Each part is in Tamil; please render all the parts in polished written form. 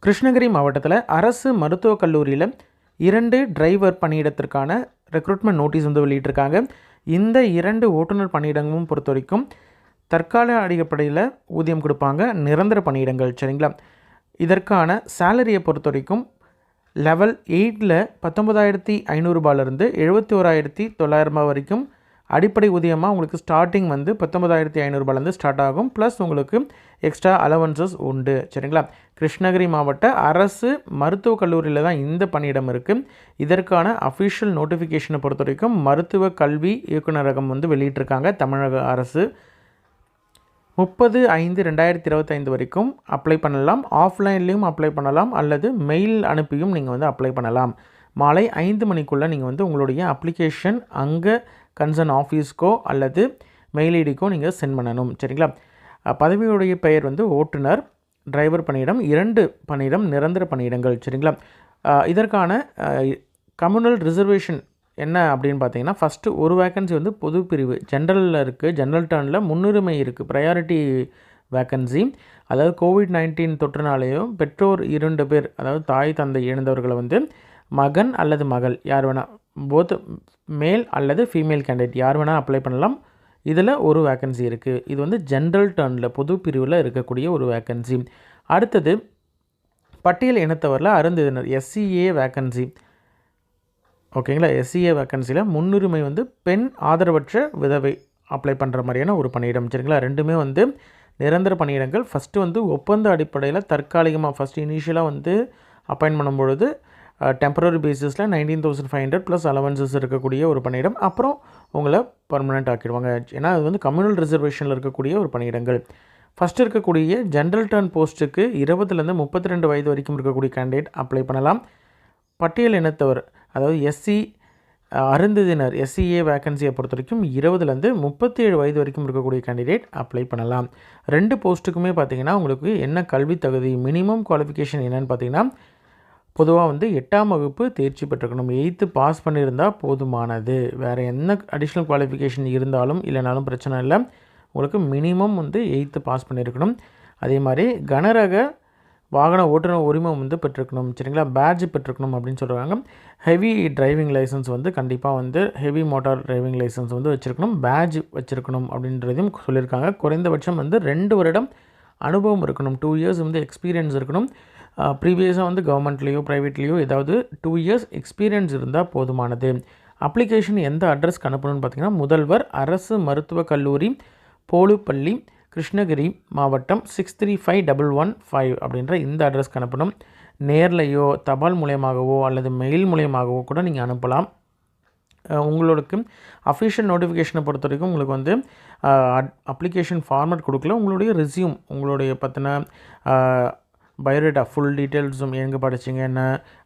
கிருஷ்ணகிரி மாவட்டத்தில் அரசு மருத்துவக் கல்லூரியில் 2 டிரைவர் பணியிடத்திற்கான ரெக்ரூட்மெண்ட் நோட்டீஸ் வந்து வெளியிட்டிருக்காங்க. இந்த 2 ஓட்டுநர் பணியிடங்களும் பொறுத்த வரைக்கும் தற்கால அடிப்படையில் ஊதியம் கொடுப்பாங்க. நிரந்தர பணியிடங்கள், சரிங்களா. இதற்கான சேலரியை பொறுத்த வரைக்கும் லெவல் 8ல் 19,500 ரூபாயிலிருந்து 71,900 வரைக்கும் அடிப்படை ஊதியமாக உங்களுக்கு ஸ்டார்டிங் வந்து 19,500 ரூபாயிலேருந்து ஸ்டார்ட் ஆகும். ப்ளஸ் உங்களுக்கு எக்ஸ்ட்ரா அலவன்சஸ் உண்டு, சரிங்களா. கிருஷ்ணகிரி மாவட்ட அரசு மருத்துவக் கல்லூரியில் தான் இந்த பணியிடம் இருக்குது. இதற்கான அஃபிஷியல் நோட்டிஃபிகேஷனை பொறுத்த வரைக்கும் மருத்துவ கல்வி இயக்குநரகம் வந்து வெளியிட்டிருக்காங்க. தமிழக அரசு 30/5/2025 வரைக்கும் அப்ளை பண்ணலாம். ஆஃப்லைன்லேயும் அப்ளை பண்ணலாம், அல்லது மெயில் அனுப்பியும் நீங்கள் வந்து அப்ளை பண்ணலாம். மாலை 5 மணிக்குள்ளே நீங்கள் வந்து உங்களுடைய அப்ளிகேஷன் அங்கே கன்சர்ன் ஆஃபீஸ்க்கோ அல்லது மெயில் ஐடிக்கோ நீங்கள் சென்ட் பண்ணணும், சரிங்களா. பதவியுடைய பெயர் வந்து ஓட்டுநர், டிரைவர் பணியிடம், 2 பணியிடம் நிரந்தர பணியிடங்கள், சரிங்களா. இதற்கான கம்யூனல் ரிசர்வேஷன் என்ன அப்படின்னு பார்த்தீங்கன்னா, ஃபஸ்ட்டு ஒரு வேக்கன்சி வந்து பொது பிரிவு ஜென்ரலில் இருக்குது. ஜென்ரல் டர்னில் முன்னுரிமை இருக்குது, ப்ரையாரிட்டி வேக்கன்சி. அதாவது COVID-19 தொற்றுனாலேயும் பெற்றோர் 2 பேர், அதாவது தாய் தந்தை இழந்தவர்களை வந்து மகன் அல்லது மகள் யார் வேணால், போத் மேல் அல்லது ஃபீமேல் கேண்டிடேட் யார் வேணால் அப்ளை பண்ணலாம். இதில் ஒரு வேக்கன்சி இருக்குது. இது வந்து ஜென்ரல் டர்னில் பொது பிரிவில் இருக்கக்கூடிய ஒரு வேக்கன்சி. அடுத்தது பட்டியல் இனத்தவரில் அருந்தினர் SCA வேக்கன்சி, ஓகேங்களா. SCA வேக்கன்சியில் முன்னுரிமை வந்து பெண் ஆதரவற்ற விதவை அப்ளை பண்ணுற மாதிரியான ஒரு பணியிடம், சரிங்களா. ரெண்டுமே வந்து நிரந்தர பணியிடங்கள். ஃபஸ்ட்டு வந்து ஒப்பந்த அடிப்படையில் தற்காலிகமாக ஃபஸ்ட்டு இனிஷியலாக வந்து அப்பாயின்ட் பண்ணும்பொழுது டெம்பரரி பேசிஸில் 19,500 ப்ளஸ் அலவன்சஸ் இருக்கக்கூடிய ஒரு பணியிடம். அப்புறம் உங்களை பர்மனெண்ட் ஆக்கிடுவாங்க. ஏன்னா அது வந்து கம்யூனல் ரிசர்வேஷனில் இருக்கக்கூடிய ஒரு பணியிடங்கள். ஃபஸ்ட்டு இருக்கக்கூடிய ஜென்ரல் டர்ன் போஸ்ட்டுக்கு 20லேருந்து 32 வயது வரைக்கும் இருக்கக்கூடிய கேண்டிடேட் அப்ளை பண்ணலாம். பட்டியல் இனத்தவர், அதாவது SC அருந்ததினர் SCA வேக்கன்சியை பொறுத்த வரைக்கும் 20லேருந்து 37 வயது வரைக்கும் இருக்கக்கூடிய கேண்டிடேட் அப்ளை பண்ணலாம். 2 போஸ்ட்டுக்குமே பார்த்திங்கன்னா உங்களுக்கு என்ன கல்வி தகுதி, மினிமம் குவாலிஃபிகேஷன் என்னென்னு பார்த்தீங்கன்னா, பொதுவாக வந்து 8ஆம் வகுப்பு தேர்ச்சி பெற்றிருக்கணும். 8th பாஸ் பண்ணியிருந்தால் போதுமானது. வேறு என்ன அடிஷ்னல் குவாலிஃபிகேஷன் இருந்தாலும் இல்லைனாலும் பிரச்சனை இல்லை. உங்களுக்கு மினிமம் வந்து 8th பாஸ் பண்ணியிருக்கணும். அதே மாதிரி கனரக வாகன ஓட்டுநர் உரிமம் வந்து பெற்றிருக்கணும், சரிங்களா. பேட்ஜ் பெற்றிருக்கணும் அப்படின்னு சொல்கிறாங்க. ஹெவி டிரைவிங் லைசன்ஸ் வந்து கண்டிப்பாக வந்து ஹெவி மோட்டார் டிரைவிங் லைசன்ஸ் வந்து வச்சுருக்கணும், பேட்ஜ் வச்சுருக்கணும் அப்படின்றதையும் சொல்லியிருக்காங்க. குறைந்தபட்சம் வந்து 2 வருடம் அனுபவம் இருக்கணும், 2 இயர்ஸ் வந்து எக்ஸ்பீரியன்ஸ் இருக்கணும். ப்ரீவியஸாக வந்து கவர்மெண்ட்லேயோ ப்ரைவேட்லேயோ ஏதாவது 2 இயர்ஸ் எக்ஸ்பீரியன்ஸ் இருந்தால் போதுமானது. அப்ளிகேஷன் எந்த அட்ரஸ்க்கு அனுப்பணும்னு பார்த்தீங்கன்னா, முதல்வர் அரசு மருத்துவக் கல்லூரி, போலுப்பள்ளி, கிருஷ்ணகிரி மாவட்டம் 635115 அப்படின்ற இந்த அட்ரஸ்க்கு அனுப்பணும். நேர்லையோ தபால் மூலியமாகவோ அல்லது மெயில் மூலியமாகவோ கூட நீங்கள் அனுப்பலாம். உங்களுக்கு அஃபிஷியல் நோட்டிஃபிகேஷனை பொறுத்த வரைக்கும் உங்களுக்கு வந்து அப்ளிகேஷன் ஃபார்மேட் கொடுக்கல. உங்களுடைய ரெஸ்யூம், உங்களுடைய பற்றின பயோடேட்டா ஃபுல் டீட்டெயில்ஸும், எங்கே படிச்சிங்க என்ன,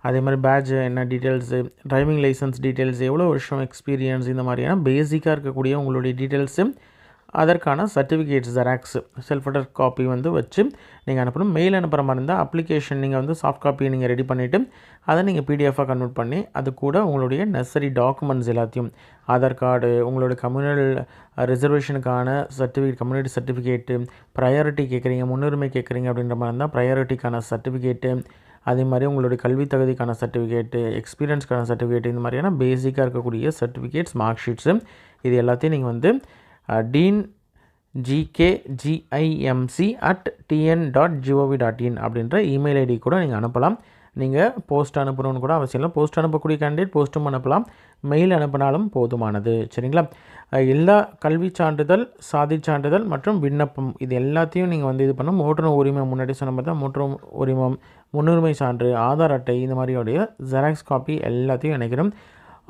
அதே மாதிரி பேட்ஜ் என்ன டீட்டெயில்ஸு, டிரைவிங் லைசன்ஸ் டீட்டெயில்ஸ், எவ்வளோ வருஷம் எக்ஸ்பீரியன்ஸ், இந்த மாதிரியான பேசிக்காக இருக்கக்கூடிய உங்களுடைய டீட்டெயில்ஸு, அதற்கான சர்டிஃபிகேட்ஸ் ஜெராக்ஸ் செல்ஃப் அட்டர் காப்பி வந்து வச்சு நீங்கள் அனுப்பணும். மெயில் அனுப்புகிற மாதிரி இருந்தால் அப்ளிகேஷன் நீங்கள் வந்து சாஃப்ட் காப்பியை நீங்கள் ரெடி பண்ணிவிட்டு அதை நீங்கள் PDF-ஆக கன்வெர்ட் பண்ணி அது கூட உங்களுடைய நெசசரி டாக்குமெண்ட்ஸ் எல்லாத்தையும், ஆதார் கார்டு, உங்களுடைய கம்யூனல் ரிசர்வேஷனுக்கான சர்டிஃபிகேட், கம்யூனிட்டி சர்டிஃபிகேட்டு, ப்ரையாரிட்டி கேட்குறீங்க, முன்னுரிமை கேட்குறீங்க அப்படின்ற மாதிரி இருந்தால் ப்ரையாரிட்டிக்கான சர்டிஃபிகேட்டு, அதே மாதிரி உங்களுடைய கல்வி தகுதிக்கான சர்டிஃபிகேட்டு, எக்ஸ்பீரியன்ஸ்க்கான சர்டிஃபிகேட், இந்த மாதிரியான பேசிக்காக இருக்கக்கூடிய சர்டிஃபிகேட்ஸ், மார்க் ஷீட்ஸு, இது எல்லாத்தையும் நீங்கள் வந்து dean.gkgimc@tn.gov.in அப்படின்ற இமெயில் ஐடி கூட நீங்கள் அனுப்பலாம். நீங்கள் போஸ்ட் அனுப்பணும்னு கூட அவசியம் இல்லை. போஸ்ட் அனுப்பக்கூடிய கேண்டிடேட் போஸ்ட்டும் அனுப்பலாம், மெயில் அனுப்பினாலும் போதுமானது, சரிங்களா. எல்லா கல்வி சான்றிதழ், சாதி சான்றிதழ் மற்றும் விண்ணப்பம் இது எல்லாத்தையும் நீங்கள் வந்து இது பண்ணணும். ஓட்டுநர் உரிமம், முன்னாடி சொன்ன மாதிரி தான் ஓட்டுநர் உரிமம், முன்னுரிமை சான்று, ஆதார் அட்டை, இந்த மாதிரியோடைய ஜெராக்ஸ் காப்பி எல்லாத்தையும் இணைக்கணும்.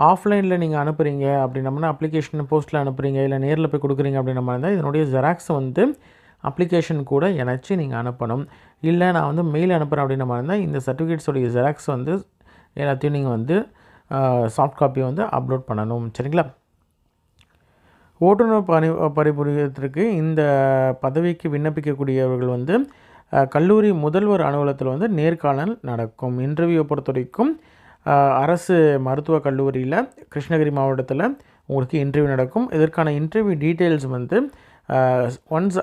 ஆஃப்லைனில் நீங்கள் அனுப்புகிறீங்க அப்படின்னம்னா, அப்ளிகேஷன் போஸ்ட்டில் அனுப்புகிறீங்க இல்லை நேரில் போய் கொடுக்குறீங்க அப்படின்ற மாதிரி இருந்தால் இதனுடைய ஜெராக்ஸை வந்து அப்ளிகேஷன் கூட இணைச்சி நீங்கள் அனுப்பணும். இல்லை நான் வந்து மெயில் அனுப்புகிறேன் அப்படின்ற மாதிரி இருந்தால் இந்த சர்டிஃபிகேட்ஸோடைய ஜெராக்ஸ் வந்து எல்லாத்தையும் நீங்கள் வந்து சாஃப்ட் காப்பியை வந்து அப்லோட் பண்ணணும், சரிங்களா. ஓட்டுநர் பணிபுரியத்திற்கு இந்த பதவிக்கு விண்ணப்பிக்கக்கூடியவர்கள் வந்து கல்லூரி முதல்வர் அலுவலகத்தில் வந்து நேர்காணல் நடக்கும். இன்டர்வியூவை பொறுத்த வரைக்கும் அரசு மருத்துவக் கல்லூரியில் கிருஷ்ணகிரி மாவட்டத்தில் உங்களுக்கு இன்டர்வியூ நடக்கும். இதற்கான இன்டர்வியூ டீட்டெயில்ஸ் வந்து ஒன்ஸ்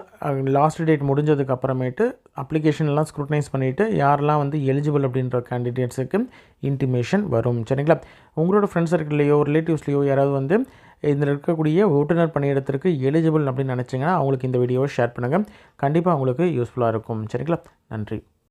லாஸ்ட் டேட் முடிஞ்சதுக்கு அப்புறமேட்டு அப்ளிகேஷன்லாம் ஸ்க்ரூட்டனைஸ் பண்ணிவிட்டு யாரெல்லாம் வந்து எலிஜிபிள் அப்படின்ற கேண்டிடேட்ஸுக்கு இன்டிமேஷன் வரும். சரிங்களா? உங்களோட ஃப்ரெண்ட்ஸ் சர்க்கிள்லையோ ரிலேட்டிவ்ஸ்லையோ யாராவது வந்து இதில் இருக்கக்கூடிய ஓட்டுநர் பணியிடத்திற்கு எலிஜிபிள் அப்படின்னு நினச்சிங்கன்னா அவங்களுக்கு இந்த வீடியோவை ஷேர் பண்ணுங்கள். கண்டிப்பாக அவங்களுக்கு யூஸ்ஃபுல்லாக இருக்கும். சரிங்களா? நன்றி.